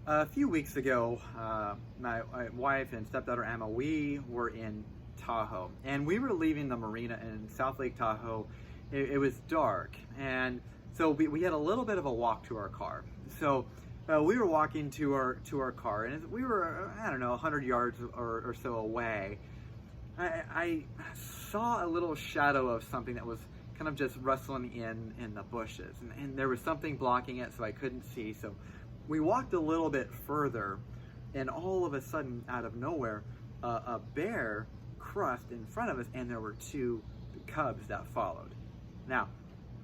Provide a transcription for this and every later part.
A few weeks ago, my wife and stepdaughter Emma, we were in Tahoe, and we were leaving the marina in South Lake Tahoe. It was dark, and so we had a little bit of a walk to our car. So we were walking to our car, and we were, I don't know, 100 yards or so away. I saw a little shadow of something that was kind of just rustling in the bushes, and there was something blocking it, so I couldn't see. So we walked a little bit further, and all of a sudden, out of nowhere, a bear crossed in front of us, and there were two cubs that followed. Now,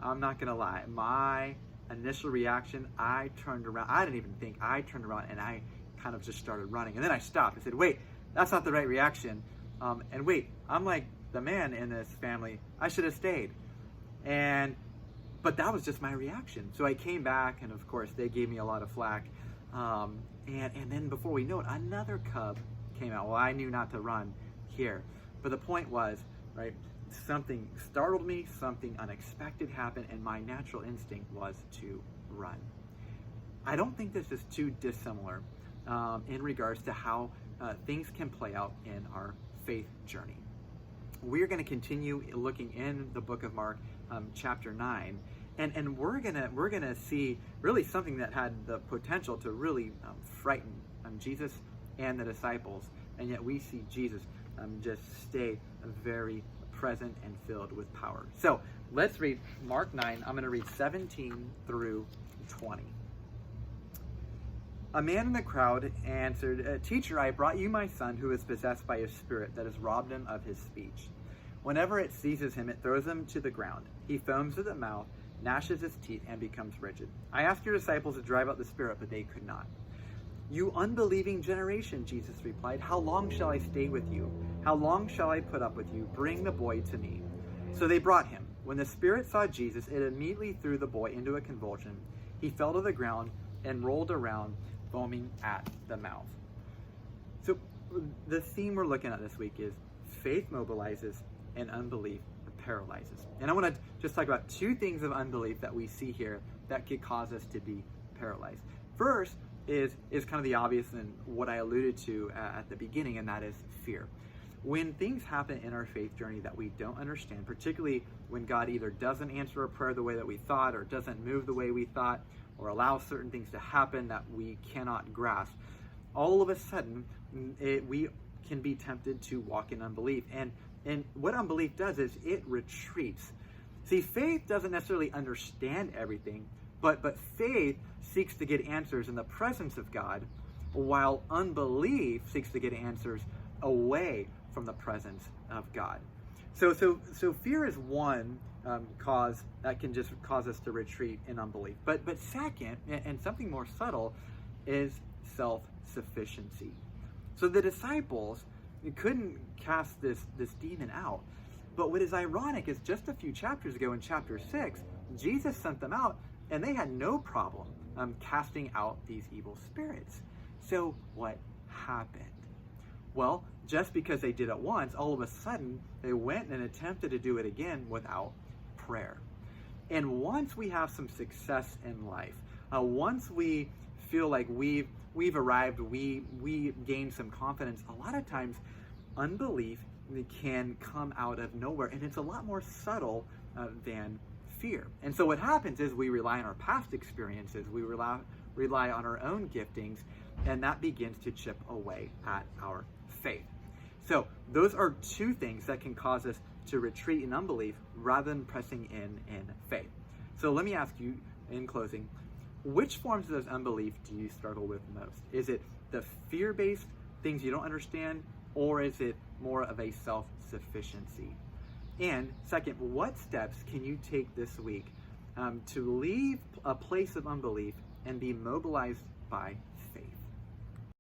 I'm not gonna lie, my initial reaction, I turned around. I didn't even think. I turned around and I kind of just started running, and then I stopped. I said, "Wait, that's not the right reaction." And wait, I'm like the man in this family. I should have stayed. But that was just my reaction. So I came back, and of course they gave me a lot of flack. And then before we know it, another cub came out. Well, I knew not to run here, but the point was, right, something startled me, something unexpected happened, and my natural instinct was to run. I don't think this is too dissimilar in regards to how things can play out in our faith journey. We're going to continue looking in the book of Mark, chapter 9, and we're gonna see really something that had the potential to really frighten Jesus and the disciples, and yet we see Jesus just stay very present and filled with power. So let's read Mark 9. I'm going to read 17 through 20. A man in the crowd answered, "Teacher, I brought you my son who is possessed by a spirit that has robbed him of his speech. Whenever it seizes him, it throws him to the ground. He foams at the mouth, gnashes his teeth, and becomes rigid. I asked your disciples to drive out the spirit, but they could not." "You unbelieving generation," Jesus replied, "how long shall I stay with you? How long shall I put up with you? Bring the boy to me." So they brought him. When the spirit saw Jesus, it immediately threw the boy into a convulsion. He fell to the ground and rolled around, foaming at the mouth. So the theme we're looking at this week is faith mobilizes and unbelief paralyzes. And I want to just talk about two things of unbelief that we see here that could cause us to be paralyzed. First is kind of the obvious and what I alluded to at the beginning, and that is fear. When things happen in our faith journey that we don't understand, particularly when God either doesn't answer a prayer the way that we thought, or doesn't move the way we thought, or allows certain things to happen that we cannot grasp, all of a sudden we can be tempted to walk in unbelief. And what unbelief does is it retreats. See, faith doesn't necessarily understand everything, but faith seeks to get answers in the presence of God, while unbelief seeks to get answers away from the presence of God. So fear is one cause that can just cause us to retreat in unbelief. But second, and something more subtle, is self-sufficiency. So the disciples couldn't cast this demon out. But what is ironic is just a few chapters ago in chapter 6, Jesus sent them out, and they had no problem casting out these evil spirits. So what happened? Well, just because they did it once, all of a sudden they went and attempted to do it again without prayer. And once we have some success in life, once we feel like we've arrived, we gain some confidence, a lot of times unbelief can come out of nowhere, and it's a lot more subtle than fear. And so what happens is we rely on our past experiences, we rely on our own giftings, and that begins to chip away at our faith. So those are two things that can cause us to retreat in unbelief rather than pressing in faith. So let me ask you in closing, which forms of those unbelief do you struggle with most? Is it the fear-based things you don't understand, or is it more of a self-sufficiency? And second, what steps can you take this week to leave a place of unbelief and be mobilized by